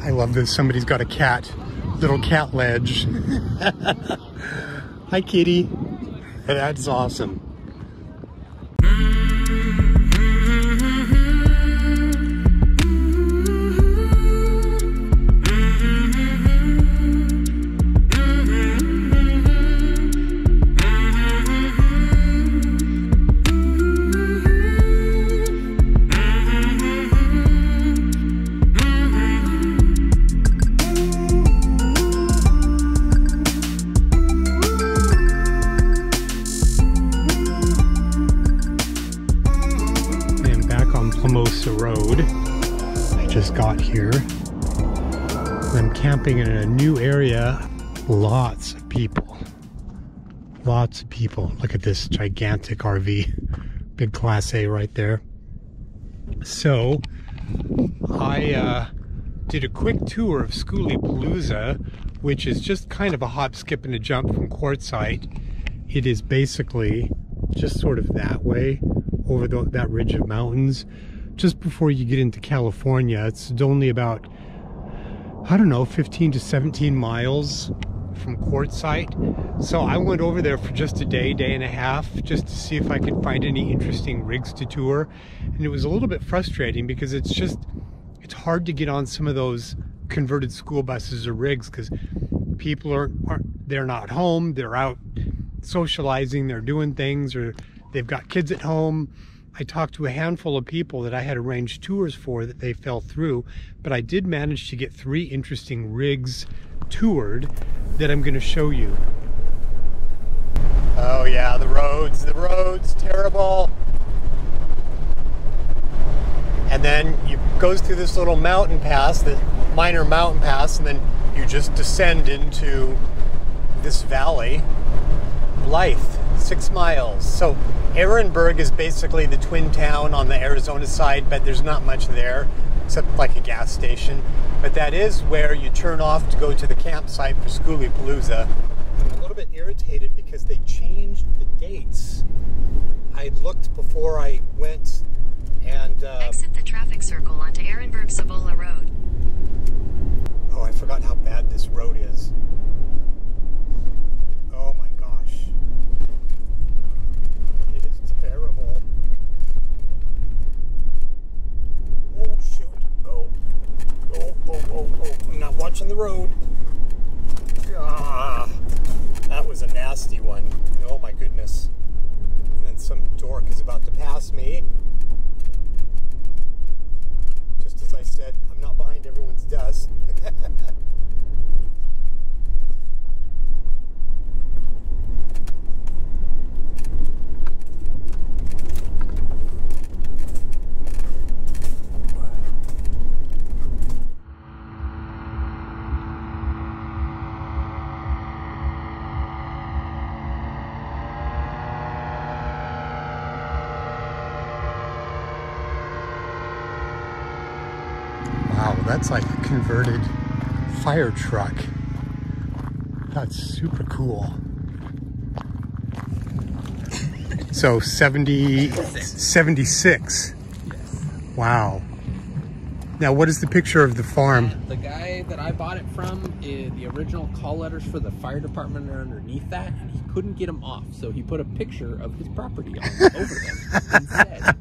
I love this. Somebody's got a cat, little cat ledge. Hi, kitty. That's awesome. Road. I just got here. I'm camping in a new area. Lots of people. Lots of people. Look at this gigantic RV. Big Class A right there. So I did a quick tour of Skooliepalooza, which is just kind of a hop, skip, and a jump from Quartzsite. It is basically just sort of that way over that ridge of mountains. Just before you get into California. It's only about, I don't know, 15 to 17 miles from Quartzsite. So I went over there for just a day, day and a half, just to see if I could find any interesting rigs to tour. And it was a little bit frustrating because it's hard to get on some of those converted school buses or rigs because people they're not home, they're out socializing, they're doing things, or they've got kids at home. I talked to a handful of people that I had arranged tours for that they fell through, but I did manage to get 3 interesting rigs toured that I'm going to show you. Oh yeah, the roads, terrible. And then you goes through this little mountain pass, the minor mountain pass, and then you just descend into this valley. Blythe, 6 miles. So Ehrenberg is basically the twin town on the Arizona side, but there's not much there except like a gas station. But that is where you turn off to go to the campsite for Skooliepalooza. I'm a little bit irritated because they changed the dates. I looked before I went and... exit the traffic circle onto Ehrenberg-Savola Road. Oh, I forgot how bad this road is. Oh my gosh. It is terrible. Oh shoot. Oh. I'm not watching the road. Ah, that was a nasty one. Oh my goodness. And then some dork is about to pass me. Just as I said, I'm not behind everyone's dust. Wow, that's like a converted fire truck. That's super cool. So 76. Yes. Wow. Now what is the picture of the farm? The guy that I bought it from, the original call letters for the fire department are underneath that, and he couldn't get them off. So he put a picture of his property over them instead.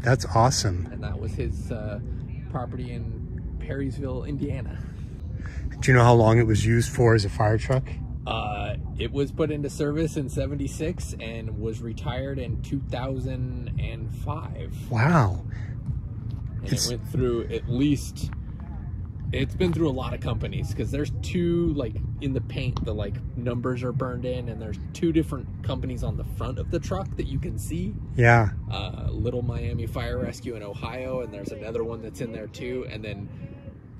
That's awesome. And that was his property in Perrysville, Indiana. Do you know how long it was used for as a fire truck? It was put into service in '76 and was retired in 2005. Wow. And it went through it's been through a lot of companies, because there's 2, like, in the paint, the like numbers are burned in, and there's 2 different companies on the front of the truck that you can see. Yeah. Little Miami Fire Rescue in Ohio, and there's another one that's in there too. And then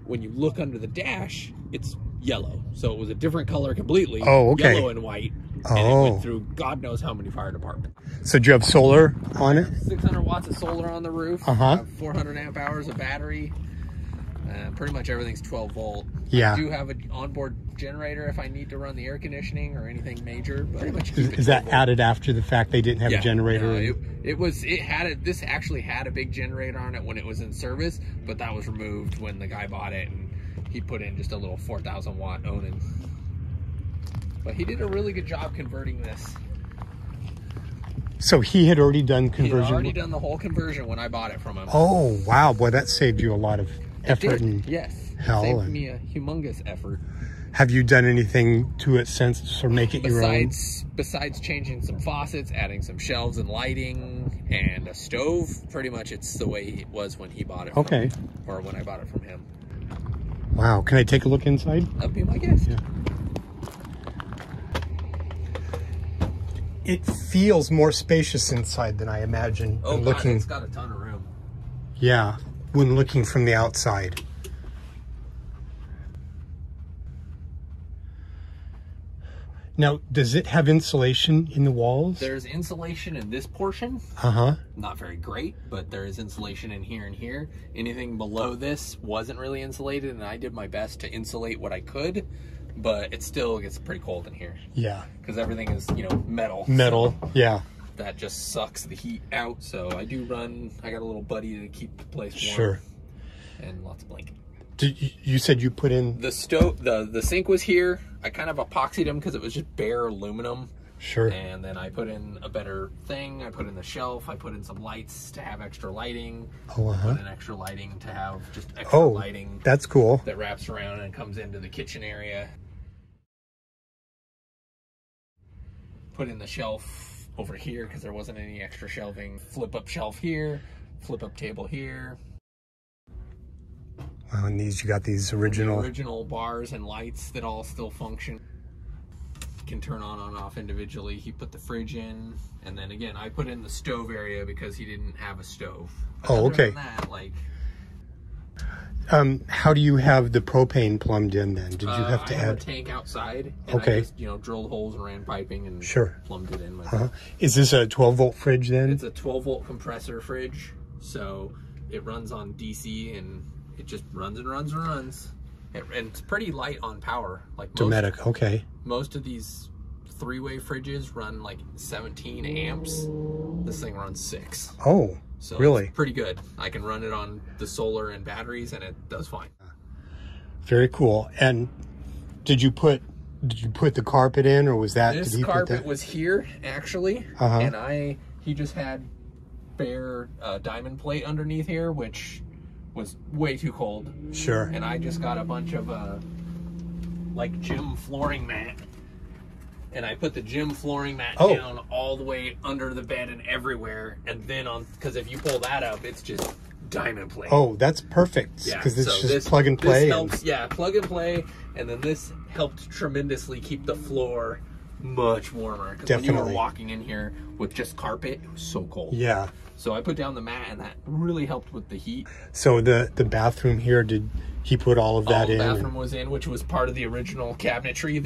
when you look under the dash, it's yellow. So it was a different color completely. Oh, okay. Yellow and white. And it went through God knows how many fire departments. So do you have solar on it? 600 watts of solar on the roof. 400 amp hours of battery. Pretty much everything's 12 volt. Yeah. I do have an onboard generator if I need to run the air conditioning or anything major. But pretty much is that added after the fact they didn't have a generator? This actually had a big generator on it when it was in service, but that was removed when the guy bought it, and he put in just a little 4,000 watt Onan. But he did a really good job converting this. So he had already done conversion? He had already done the whole conversion when I bought it from him. Oh, wow. Boy, that saved you a lot of effort and yes. hell. Saved me a humongous effort. Have you done anything to it since or make it your own? Besides changing some faucets, adding some shelves and lighting, and a stove, pretty much it's the way it was when he bought it from me, or when I bought it from him. Wow. Can I take a look inside? That'd be my guess. Yeah. It feels more spacious inside than I imagined. Oh, God, looking, it's got a ton of room. Yeah, when looking from the outside. Now, does it have insulation in the walls? There's insulation in this portion. Uh-huh. Not very great, but there is insulation in here and here. Anything below this wasn't really insulated, and I did my best to insulate what I could, but it still gets pretty cold in here. Yeah. Because everything is, you know, metal. Metal, so yeah. that just sucks the heat out. So I do run, I got a little buddy to keep the place warm. Sure. And lots of blankets. You said you put in the stove, the sink was here. I kind of epoxied them because it was just bare aluminum. Sure. And then I put in a better thing. I put in the shelf. I put in some lights to have extra lighting. Oh, Put in extra lighting to have just extra lighting. That's cool. That wraps around and comes into the kitchen area. Put in the shelf over here because there wasn't any extra shelving. Flip up shelf here. Flip up table here. Wow, and these, you got these original bars and lights that all still function. Can turn on and off individually. He put the fridge in, and then again I put in the stove area because he didn't have a stove. But oh, okay. Other than that, like, how do you have the propane plumbed in then? Did you have to I have add a tank outside, and I just, you know, drilled holes and ran piping and plumbed it in myself. Is this a 12-volt fridge then? It's a 12-volt compressor fridge, so it runs on DC and it just runs and runs and runs. And it's pretty light on power. Like Dometic, okay. Most of these three-way fridges run like 17 amps. This thing runs 6. Oh, so really? It's pretty good. I can run it on the solar and batteries, and it does fine. Very cool. And did you put the carpet in, or was that? This carpet was here actually, and he just had bare diamond plate underneath here, which was way too cold. Sure. And I just got a bunch of like gym flooring mat, and I put the gym flooring mat down all the way under the bed and everywhere, and then because if you pull that up, it's just diamond plate. Oh, that's perfect. Yeah, because it's so just plug and play. This helps, yeah, plug and play, and then this helped tremendously keep the floor much warmer. Because when you were walking in here with just carpet, it was so cold. Yeah. So I put down the mat, and that really helped with the heat. So the bathroom here, did he put all of that in? The bathroom was in, which was part of the original cabinetry.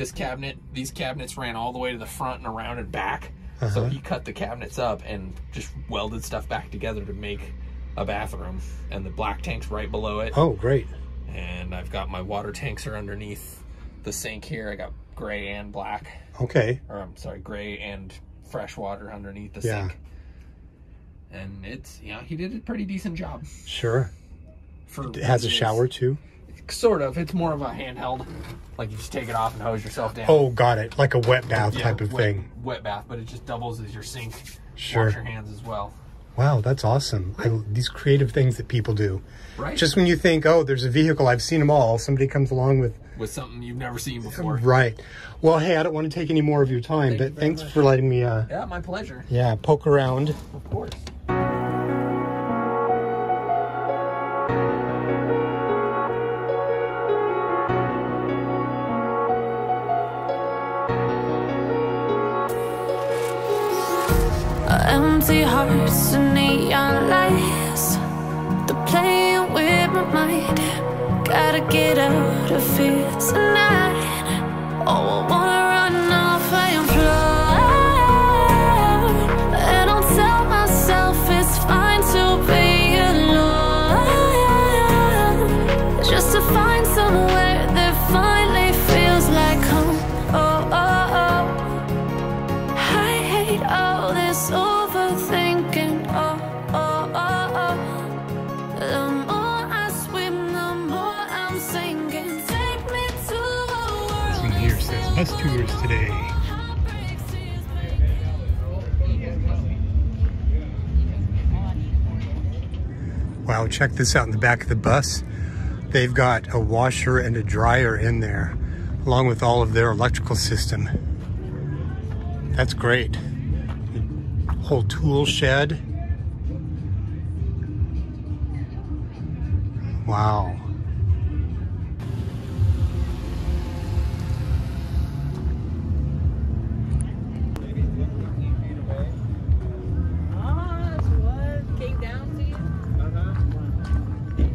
These cabinets ran all the way to the front and around and back. So he cut the cabinets up and just welded stuff back together to make a bathroom. And the black tank's right below it. Oh, great. And I've got my water tanks are underneath the sink here. I got gray and black. Okay. Or I'm sorry, gray and fresh water underneath the sink. And it's, you know, he did a pretty decent job. Sure. It has a shower too? Sort of. It's more of a handheld. Like you just take it off and hose yourself down. Oh, got it. Like a wet bath type of thing. Wet bath, but it just doubles as your sink. Sure. Wash your hands as well. Wow, that's awesome. These creative things that people do. Right. Just when you think, oh, there's a vehicle, I've seen them all. Somebody comes along with something you've never seen before. Right. Well, hey, I don't want to take any more of your time, but thanks for letting me yeah, my pleasure. Yeah, poke around. Of course. Empty hearts and neon lights, they're playing with my mind. Gotta get out of here tonight. Oh, I wanna run off and fly, and I'll tell myself it's fine to be alone, just to find somewhere that finally feels like home. Oh, oh, oh. I hate all this overthinking. Oh, oh, oh, oh. The more I swim, the more I'm sinking. bus tours today. Wow, check this out in the back of the bus. They've got a washer and a dryer in there, along with all of their electrical system. That's great. Whole tool shed. Wow.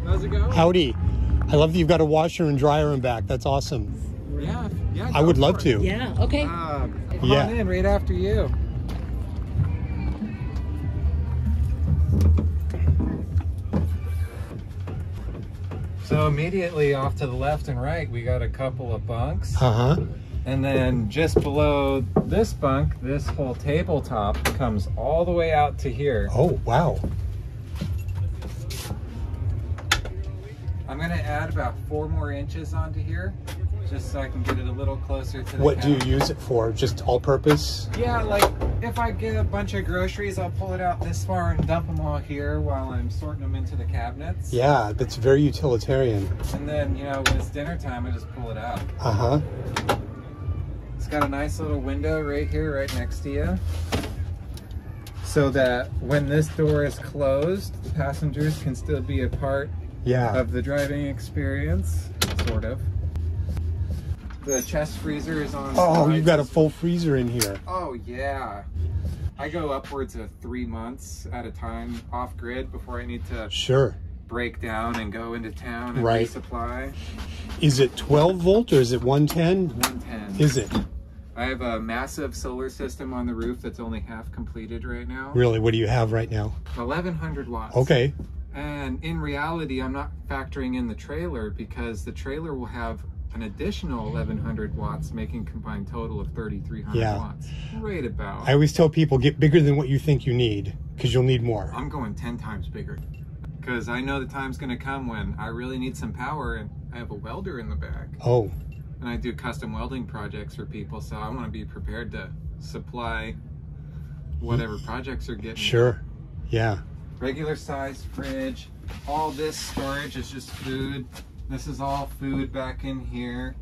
How's it go? Howdy. I love that you've got a washer and dryer in back. That's awesome. Yeah. I would love to. Yeah, okay. Come Yeah. on in, right after you. So immediately off to the left and right, we got a couple of bunks. Uh-huh. And then just below this bunk, this whole tabletop comes all the way out to here. Oh, wow. I'm gonna add about 4 more inches onto here, just so I can get it a little closer to the What do you counter. use it for? Just all purpose? Yeah, like if I get a bunch of groceries, I'll pull it out this far and dump them all here while I'm sorting them into the cabinets. Yeah, that's very utilitarian. And then, you know, when it's dinner time, I just pull it out. Uh-huh. It's got a nice little window right here, right next to you. So that when this door is closed, the passengers can still be a part Yeah. of the driving experience, sort of. The chest freezer is on. Oh, sides. you've got a full freezer in here. Oh yeah. I go upwards of 3 months at a time off grid before I need to Sure. break down and go into town and Right. resupply. Is it 12 volt or is it 110? 110. Is it? I have a massive solar system on the roof that's only half completed right now. Really? What do you have right now? 1100 watts. Okay. And in reality, I'm not factoring in the trailer because the trailer will have an additional 1100 watts, making combined total of 3300 Yeah. watts. Right about. I always tell people get bigger than what you think you need because you'll need more. I'm going 10 times bigger because I know the time's going to come when I really need some power and I have a welder in the back. Oh, And I do custom welding projects for people, so I want to be prepared to supply whatever projects are getting. sure. Yeah. Regular size fridge. All this storage is just food. This is all food back in here.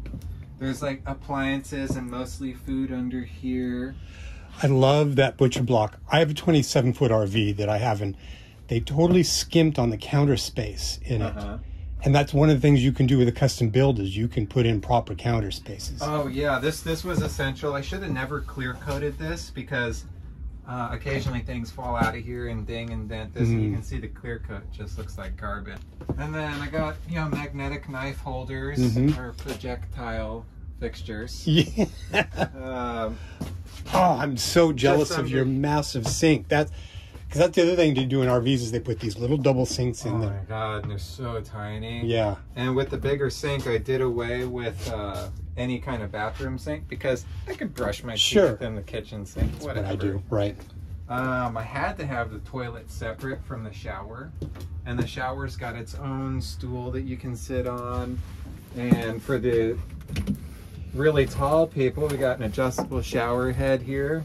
There's like appliances and mostly food under here. I love that butcher block. I have a 27-foot RV that I have, and they totally skimped on the counter space in it. And that's one of the things you can do with a custom build is you can put in proper counter spaces. Oh yeah, this was essential. I should have never clear coated this because occasionally things fall out of here and ding and dent this, and you can see the clear coat just looks like garbage. And then I got, you know, magnetic knife holders or projectile fixtures. Yeah. Oh, I'm so jealous of your massive sink. Because that's the other thing to do in RVs is they put these little double sinks in Oh there. my god, and they're so tiny. Yeah. And with the bigger sink, I did away with any kind of bathroom sink because I could brush my Sure. teeth in the kitchen sink. That's Whatever. what I do. Right. I had to have the toilet separate from the shower, and the shower's got its own stool that you can sit on. And for the really tall people, we got an adjustable shower head here.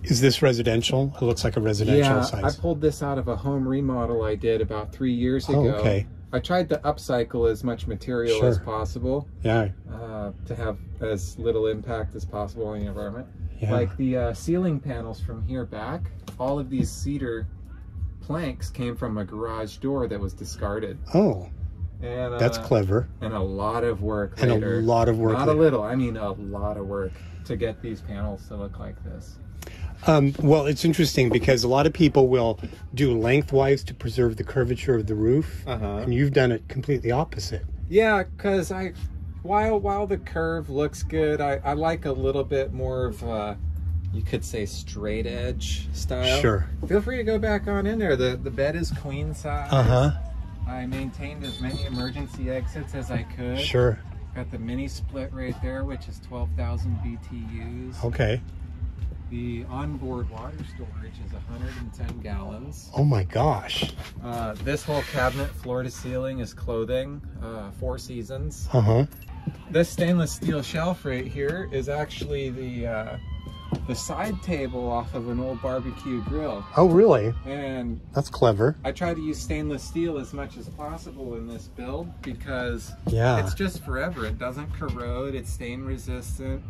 Is this residential? It looks like a residential size. I pulled this out of a home remodel I did about 3 years ago. Oh, okay. I tried to upcycle as much material as possible. Yeah. To have as little impact as possible on the environment. Yeah. Like the ceiling panels from here back, all of these cedar planks came from a garage door that was discarded. Oh, And that's clever. And a lot of work And later. a lot of work Not later. a little, I mean a lot of work to get these panels to look like this. Well, it's interesting because a lot of people will do lengthwise to preserve the curvature of the roof, and you've done it completely opposite. Yeah, because while the curve looks good, I like a little bit more of you could say straight edge style. Sure. Feel free to go back on in there. The bed is queen size. I maintained as many emergency exits as I could. Sure. Got the mini split right there, which is 12,000 BTUs. Okay. The onboard water storage is 110 gallons. Oh my gosh. This whole cabinet, floor to ceiling, is clothing, 4 seasons. This stainless steel shelf right here is actually the side table off of an old barbecue grill. Oh, really? And that's clever. I try to use stainless steel as much as possible in this build because it's just forever. It doesn't corrode, it's stain resistant.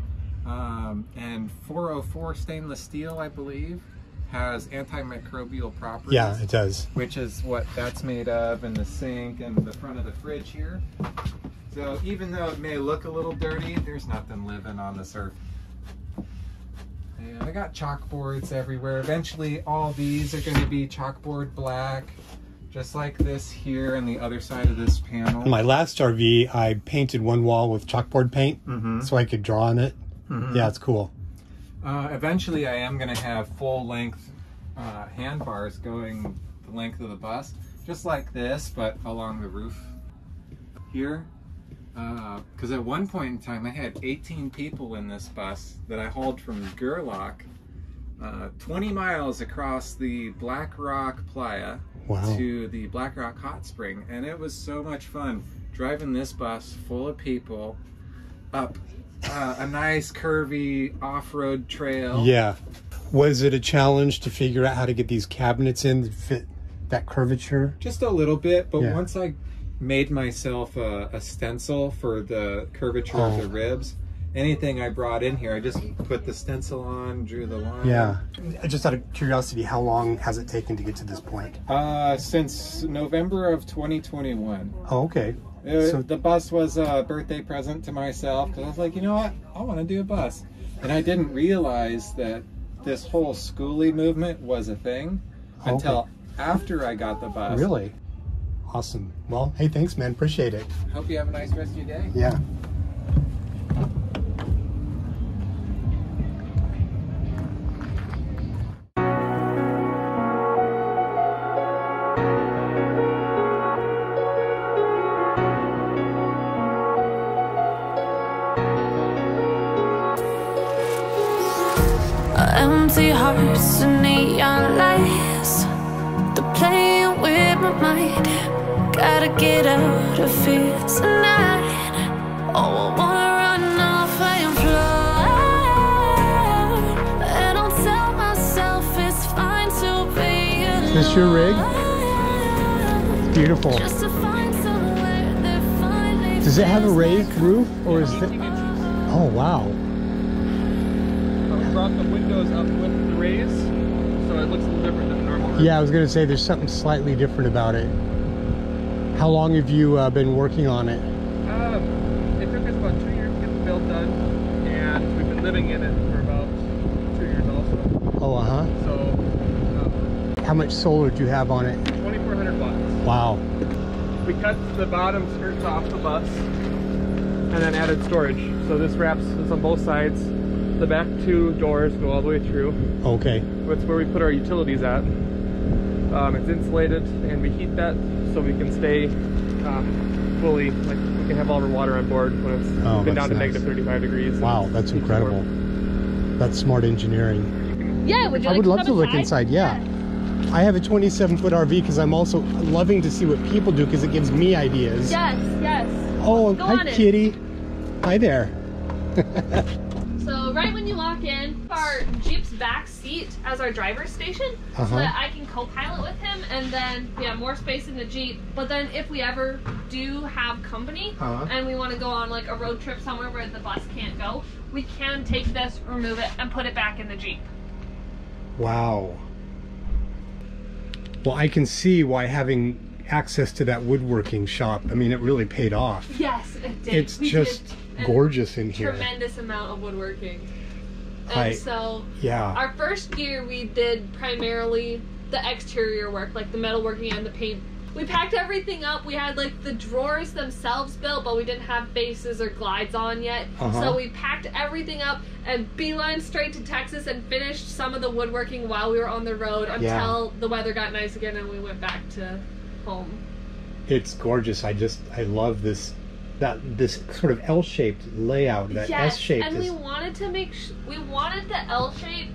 And 404 stainless steel, I believe, has antimicrobial properties. Yeah, it does. Which is what that's made of, in the sink and the front of the fridge here. So even though it may look a little dirty, there's nothing living on the surface. And I got chalkboards everywhere. Eventually all these are going to be chalkboard black, just like this here and the other side of this panel. In my last RV, I painted one wall with chalkboard paint so I could draw on it. Yeah, it's cool. Eventually I am going to have full length handbars going the length of the bus, just like this, but along the roof here. Because at one point in time I had 18 people in this bus that I hauled from Gerlach 20 miles across the Black Rock Playa to the Black Rock Hot Spring, and it was so much fun driving this bus full of people up a nice curvy off-road trail. Yeah. Was it a challenge to figure out how to get these cabinets in to fit that curvature? Just a little bit, but once I made myself a stencil for the curvature of the ribs, anything I brought in here, I just put the stencil on, drew the line. Yeah. Just out of curiosity, how long has it taken to get to this point? Since November of 2021. Oh, okay. So the bus was a birthday present to myself, because I was like, you know what, I want to do a bus. And I didn't realize that this whole schoolie movement was a thing until after I got the bus. Really? Awesome. Well, hey, thanks, man. Appreciate it. Hope you have a nice rest of your day. Yeah. Empty hearts and neon lights, they're playing with my mind. Gotta get out of here tonight. Oh, I wanna run off and fly, and I'll tell myself it's fine to be alone. Is this your rig? Beautiful. Just to find somewhere that finally Does it have a raised roof, or is it? Oh, wow. Brought the windows up with the raise, so it looks a little different than normal. Yeah, I was going to say there's something slightly different about it. How long have you been working on it? It took us about 2 years to get the build done, and we've been living in it for about 2 years also. Oh, So, how much solar do you have on it? 2,400 watts. Wow. We cut the bottom skirts off the bus, and then added storage. So this wraps this on both sides. The back two doors go all the way through. Okay. That's where we put our utilities at. It's insulated, and we heat that so we can stay fully, like we can have all of our water on board when it's been down to negative 35 degrees. Wow, that's incredible. That's smart engineering. Yeah, would you I like would to love come to look inside, yeah. I have a 27-foot RV because I'm also loving to see what people do because it gives me ideas. Yes, yes. Oh, Go hi, on in. kitty. Hi there. So right when you walk in, our Jeep's back seat as our driver's station, so that I can co-pilot with him, and then we have more space in the Jeep. But then if we ever do have company and we want to go on like a road trip somewhere where the bus can't go, we can take this, remove it, and put it back in the Jeep. Wow. Well, I can see why having access to that woodworking shop, I mean, it really paid off. Yes, it did. It's just gorgeous in here. Tremendous amount of woodworking. And our first year we did primarily the exterior work, like the metalworking and the paint. We packed everything up. We had like the drawers themselves built, but we didn't have bases or glides on yet. So we packed everything up and beeline straight to Texas and finished some of the woodworking while we were on the road until the weather got nice again and we went back to home. It's gorgeous. I love this sort of L-shaped layout. That S-shaped. And we wanted to we wanted the L shape,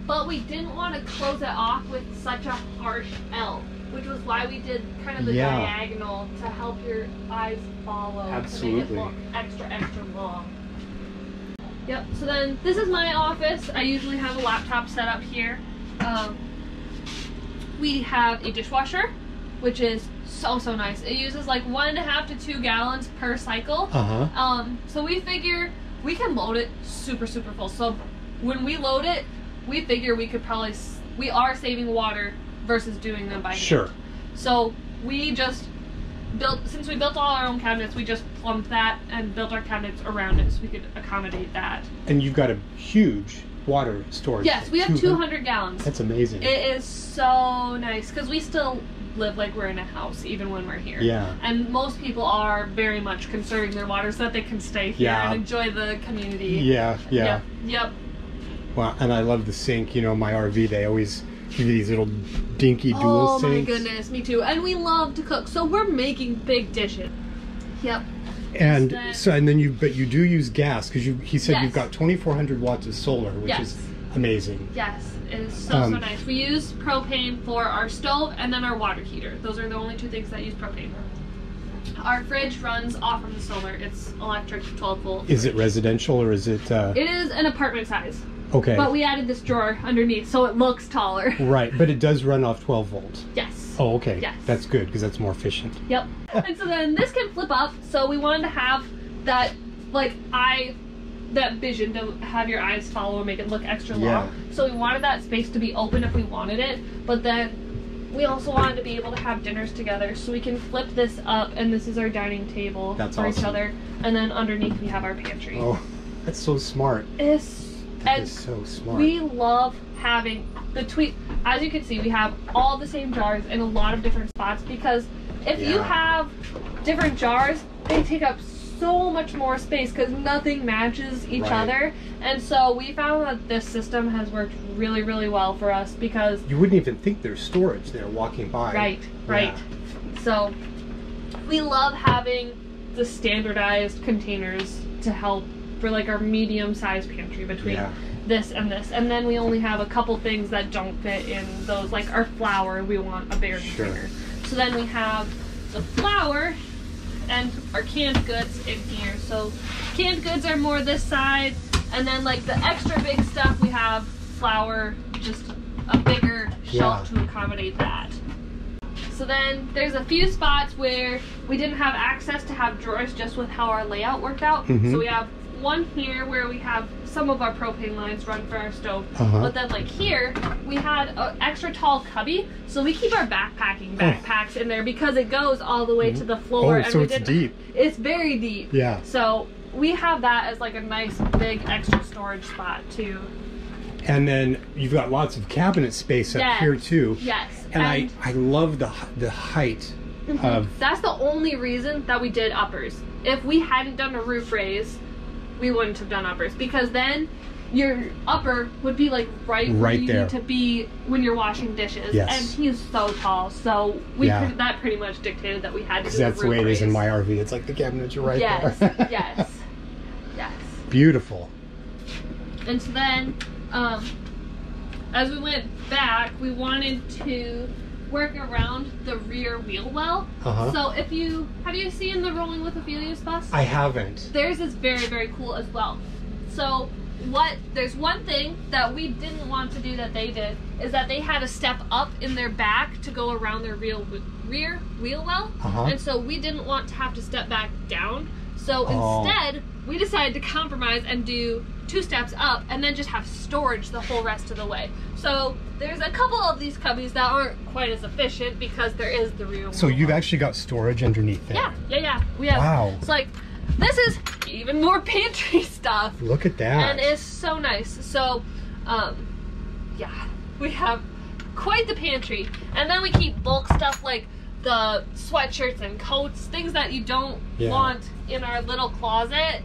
but we didn't want to close it off with such a harsh L. which was why we did kind of the diagonal to help your eyes follow. Absolutely. To make it look extra, extra long. Yep, so then this is my office. I usually have a laptop set up here. We have a dishwasher, which is so nice. It uses like 1.5 to 2 gallons per cycle. So we figure we can load it super full. So when we load it, we figure we could probably, we are saving water versus doing them by hand. So we just built, since we built all our own cabinets, we just plumbed that and built our cabinets around it so we could accommodate that. And you've got a huge water storage. Yes, we have 200 gallons. That's amazing. It is so nice because we still live like we're in a house even when we're here. Yeah. And most people are very much conserving their water so that they can stay here and enjoy the community. Yep. Wow, and I love the sink. You know, my RV, they always give you these little dinky dual sinks. Oh my goodness, me too. And we love to cook, so we're making big dishes. Yep. And then you do use gas because he said you've got 2,400 watts of solar, which is amazing. Yes, it is so nice. We use propane for our stove and then our water heater. Those are the only two things that use propane. Our fridge runs off of the solar. It's electric, 12 volt. Is it residential or is it? It is an apartment size. Okay. But we added this drawer underneath so it looks taller. Right, but it does run off 12 volts. Yes. Oh, okay. Yes. That's good because that's more efficient. Yep. And so then this can flip up, so we wanted to have that, that vision to have your eyes follow and make it look extra long. So we wanted that space to be open if we wanted it, but then we also wanted to be able to have dinners together, so we can flip this up, and this is our dining table for each other, and then underneath we have our pantry. Oh, that's so smart. That is so smart. We love having as you can see, we have all the same jars in a lot of different spots, because if you have different jars, they take up so much more space because nothing matches each other. And so we found that this system has worked really well for us, because you wouldn't even think there's storage there walking by. Right. So we love having the standardized containers to help for like our medium-sized pantry between this and this. And then we only have a couple things that don't fit in those, like our flour, we want a bigger container. So then we have the flour and our canned goods in here. So canned goods are more this side, and then like the extra big stuff we have flour, just a bigger shelf to accommodate that. So then there's a few spots where we didn't have access to have drawers just with how our layout worked out. So we have one here where we have some of our propane lines run for our stove, but then like here we had an extra tall cubby, so we keep our backpacks in there because it goes all the way to the floor. And so it's deep. It's very deep. Yeah. So we have that as like a nice big extra storage spot too. And then you've got lots of cabinet space up here too. Yes. And I love the height of. That's the only reason that we did uppers. If we hadn't done a roof raise, we wouldn't have done uppers, because then your upper would be like right where you need to be when you're washing dishes. Yes. And he's so tall, so that pretty much dictated that we had to do the roof raise. That's the way it is in my RV. It's like the cabinets are right there. Yes. Beautiful. And so then, as we went back, we wanted to work around the rear wheel well. So have you seen the Rolling with Ophelia's bus? I haven't. Theirs is very cool as well. So there's one thing that we didn't want to do that they did, is that they had a step up in their back to go around their rear wheel well. And so we didn't want to have to step back down. So instead, we decided to compromise and do 2 steps up and then just have storage the whole rest of the way. So there's a couple of these cubbies that aren't quite as efficient because there is the rear wheel. So you've actually got storage underneath there. Yeah. We have. Wow. It's like, this is even more pantry stuff. Look at that. And it's so nice. So, we have quite the pantry. And then we keep bulk stuff like the sweatshirts and coats, things that you don't want in our little closet,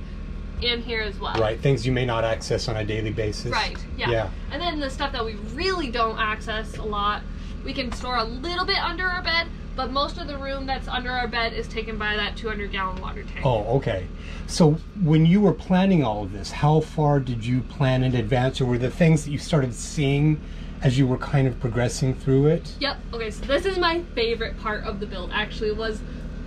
in here as well. Right, things you may not access on a daily basis. Right, yeah. And then the stuff that we really don't access a lot, we can store a little bit under our bed, but most of the room that's under our bed is taken by that 200-gallon water tank. Oh, okay. So when you were planning all of this, how far did you plan in advance, or were the things that you started seeing as you were kind of progressing through it? Yep. Okay, so this is my favorite part of the build, actually, was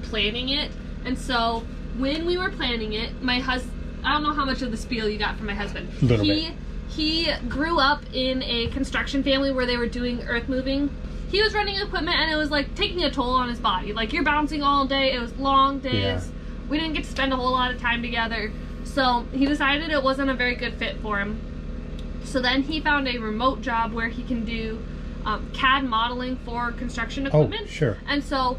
planning it. And so when we were planning it, my husband, I don't know how much of the spiel you got from my husband. A little bit. He grew up in a construction family where they were doing earth moving. He was running equipment and it was like taking a toll on his body. Like, you're bouncing all day, it was long days. Yeah. We didn't get to spend a whole lot of time together. So he decided it wasn't a very good fit for him. So then he found a remote job where he can do CAD modeling for construction equipment. Oh, sure. And so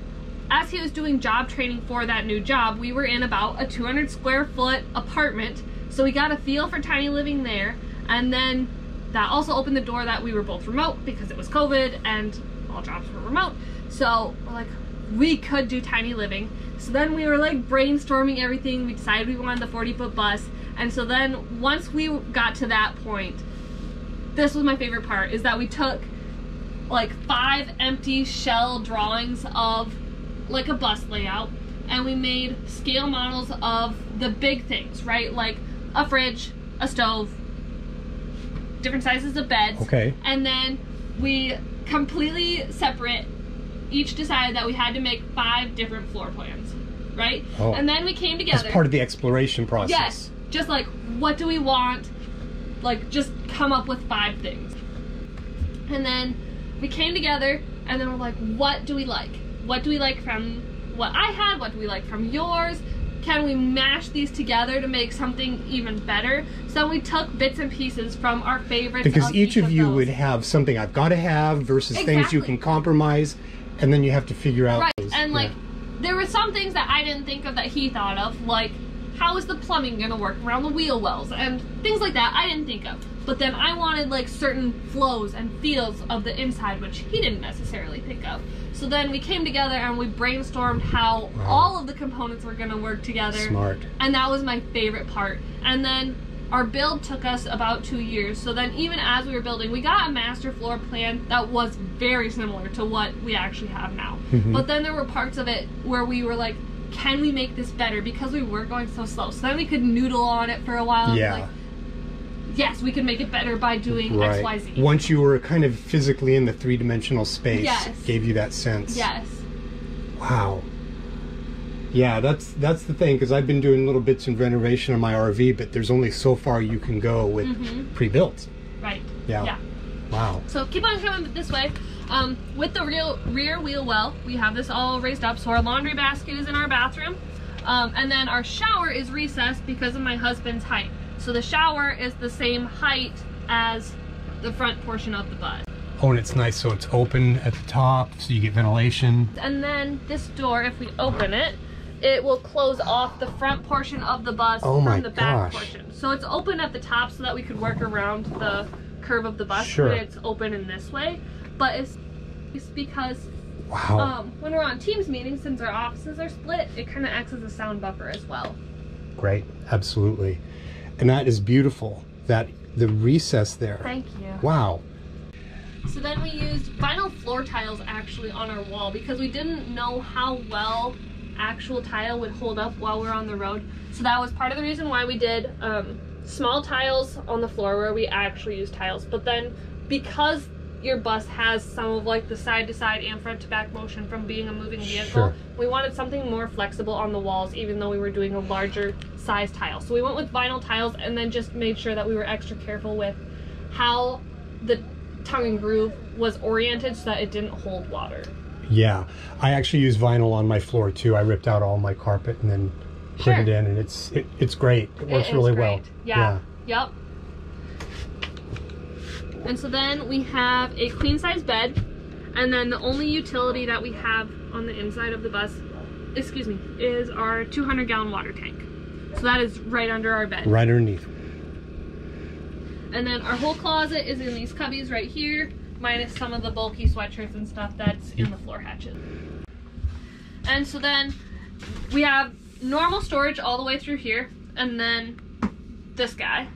as he was doing job training for that new job, we were in about a 200 square foot apartment. So we got a feel for tiny living there. And then that also opened the door that we were both remote because it was COVID and all jobs were remote. So we're like, we could do tiny living. So then we were like brainstorming everything. We decided we wanted the 40-foot bus. And so then once we got to that point, this was my favorite part, is that we took like 5 empty shell drawings of like a bus layout, and we made scale models of the big things, right? Like a fridge, a stove, different sizes of beds. Okay. And then we completely separate, each decided that we had to make 5 different floor plans, right? Oh. And then we came together. As part of the exploration process. Yes. Just like, what do we want? Like, just come up with 5 things. And then we came together and then we're like, what do we like? What do we like from what I had? What do we like from yours? Can we mash these together to make something even better? So we took bits and pieces from our favorites. Because each of you would have something I've got to have versus things you can compromise, and then you have to figure out. Right, those. and like, there were some things that I didn't think of that he thought of, like, how is the plumbing gonna work around the wheel wells and things like that I didn't think of. But then I wanted like certain flows and feels of the inside, which he didn't necessarily think of. So then we came together and we brainstormed how all of the components were gonna work together. Smart. And that was my favorite part. And then our build took us about 2 years. So then even as we were building, we got a master floor plan that was very similar to what we actually have now. Mm-hmm. But then there were parts of it where we were like, can we make this better? Because we were going so slow. So then we could noodle on it for a while. Yeah. Like, yes, we could make it better by doing X, Y, Z. Once you were kind of physically in the 3-dimensional space, yes. It gave you that sense. Yes. Wow. Yeah, that's the thing, because I've been doing little bits of renovation on my RV, but there's only so far you can go with pre-built. Right. Yeah. Wow. So keep on coming this way. With the rear wheel well, we have this all raised up. So our laundry basket is in our bathroom. And then our shower is recessed because of my husband's height. So the shower is the same height as the front portion of the bus. Oh, and it's nice, so it's open at the top, so you get ventilation. And then this door, if we open it, it will close off the front portion of the bus from the back portion. So it's open at the top so that we could work around the curve of the bus. Sure. But it's open in this way. But it's because when we're on Teams meetings, since our offices are split, it kind of acts as a sound buffer as well. Great, absolutely. And that is beautiful, that the recess there. Thank you. Wow. So then we used vinyl floor tiles actually on our wall because we didn't know how well actual tile would hold up while we're on the road. So that was part of the reason why we did small tiles on the floor where we actually used tiles. But then because your bus has some of like the side-to-side and front-to-back motion from being a moving vehicle, we wanted something more flexible on the walls even though we were doing a larger size tile. So we went with vinyl tiles and then just made sure that we were extra careful with how the tongue and groove was oriented so that it didn't hold water. Yeah, I actually use vinyl on my floor too. I ripped out all my carpet and then put it in, and it's great. It works really well. Yeah. Yep. And so then we have a queen size bed, and then the only utility that we have on the inside of the bus, is our 200-gallon water tank. So that is right under our bed. Right underneath. And then our whole closet is in these cubbies right here, minus some of the bulky sweatshirts and stuff that's in the floor hatches. And so then we have normal storage all the way through here, and then this guy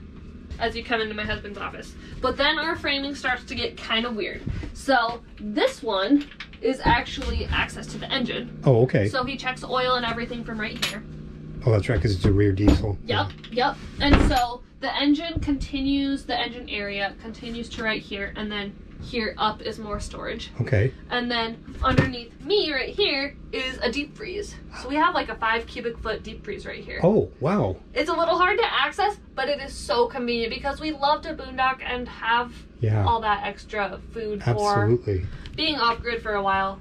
as you come into my husband's office. But then our framing starts to get kind of weird. So this one is actually access to the engine. Oh, okay. So he checks oil and everything from right here. Oh, that's right, because it's a rear diesel. Yep, And so the engine area continues to right here, and then here up is more storage. Okay. And then underneath me right here is a deep freeze. So we have like a 5 cubic foot deep freeze right here. Oh, wow. It's a little hard to access, but it is so convenient because we love to boondock and have all that extra food for being off-grid for a while.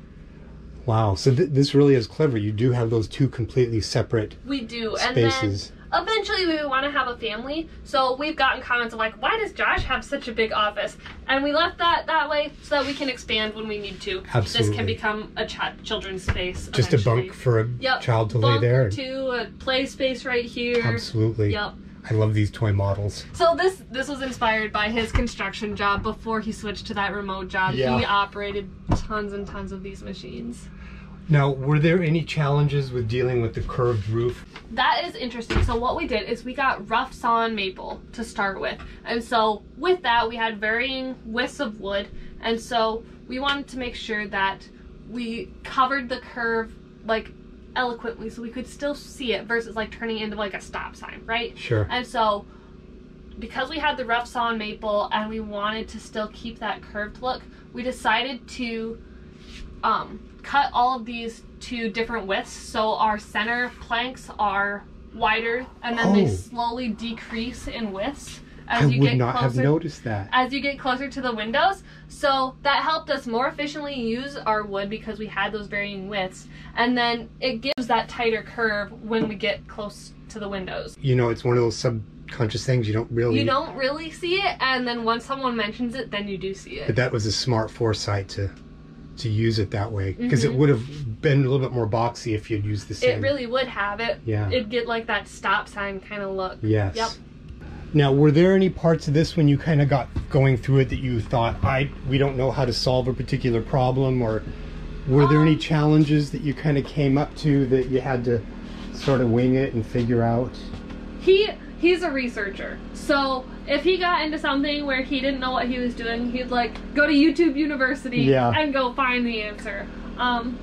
Wow, so this really is clever. You do have those 2 completely separate spaces. We do, and then eventually we want to have a family, so we've gotten comments of like, why does Josh have such a big office? And we left that way so that we can expand when we need to. Absolutely. This can become a children's space. Just eventually. A bunk for a child to lay there. To a play space right here. Absolutely. Yep. I love these toy models. So this was inspired by his construction job before he switched to that remote job. Yeah. He operated tons and tons of these machines. Now, were there any challenges with dealing with the curved roof? That is interesting. So what we did is we got rough sawn maple to start with. And so with that, we had varying widths of wood. And so we wanted to make sure that we covered the curve like eloquently so we could still see it versus like turning into like a stop sign, right? Sure. And so because we had the rough sawn maple and we wanted to still keep that curved look, we decided to cut all of these to different widths, so our center planks are wider and then they slowly decrease in widths as you get closer. I would not have noticed that. As you get closer to the windows. So that helped us more efficiently use our wood because we had those varying widths, and then it gives that tighter curve when we get close to the windows. You know, it's one of those subconscious things you don't really see it, and then once someone mentions it, then you do see it. But that was a smart foresight to use it that way, because it would have been a little bit more boxy if you'd used the same. It really would have it. Yeah. It'd get like that stop sign kind of look. Yes. Yep. Now, were there any parts of this when you kind of got going through it that you thought, we don't know how to solve a particular problem, or were there any challenges that you kind of came up to that you had to sort of wing it and figure out? He's a researcher, so if he got into something where he didn't know what he was doing, he'd like go to YouTube University and go find the answer.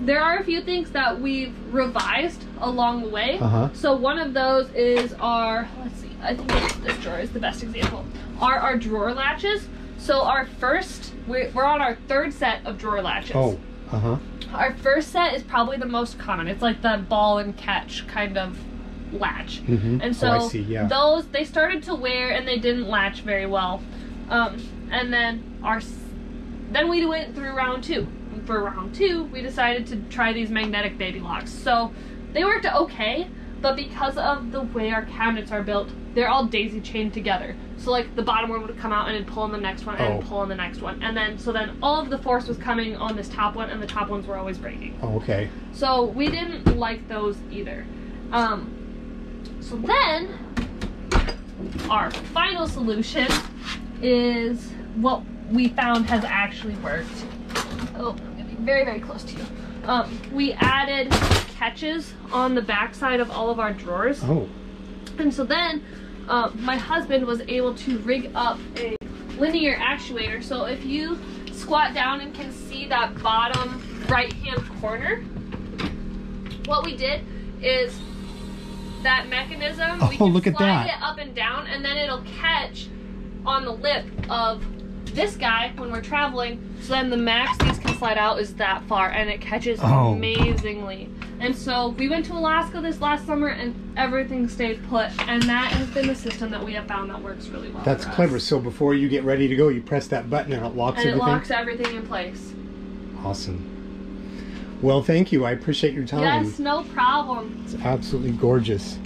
There are a few things that we've revised along the way. So one of those is our, let's see, I think this drawer is the best example, are our drawer latches. So our first, we're on our 3rd set of drawer latches. Our first set is probably the most common. It's like the ball and catch kind of latch. And so those, they started to wear and they didn't latch very well. And then we went through round 2. For round 2, we decided to try these magnetic baby locks. So they worked okay, but because of the way our cabinets are built, they're all daisy chained together. So like the bottom one would come out and it'd pull on the next one and pull on the next one. And then, so then all of the force was coming on this top one and the top ones were always breaking. So we didn't like those either. So then, our final solution is what we found has actually worked. Oh, I'm gonna be very, very close to you. We added catches on the back side of all of our drawers. And so then, my husband was able to rig up a linear actuator. So if you squat down and can see that bottom right-hand corner, what we did is that mechanism, we can slide it up and down, and then it'll catch on the lip of this guy when we're traveling. So then the max these can slide out is that far, and it catches amazingly. And so we went to Alaska this last summer and everything stayed put, and that has been the system that we have found that works really well. That's clever. So before you get ready to go, you press that button and it locks everything? And it locks everything in place. Awesome. Well, thank you. I appreciate your time. Yes, no problem. It's absolutely gorgeous.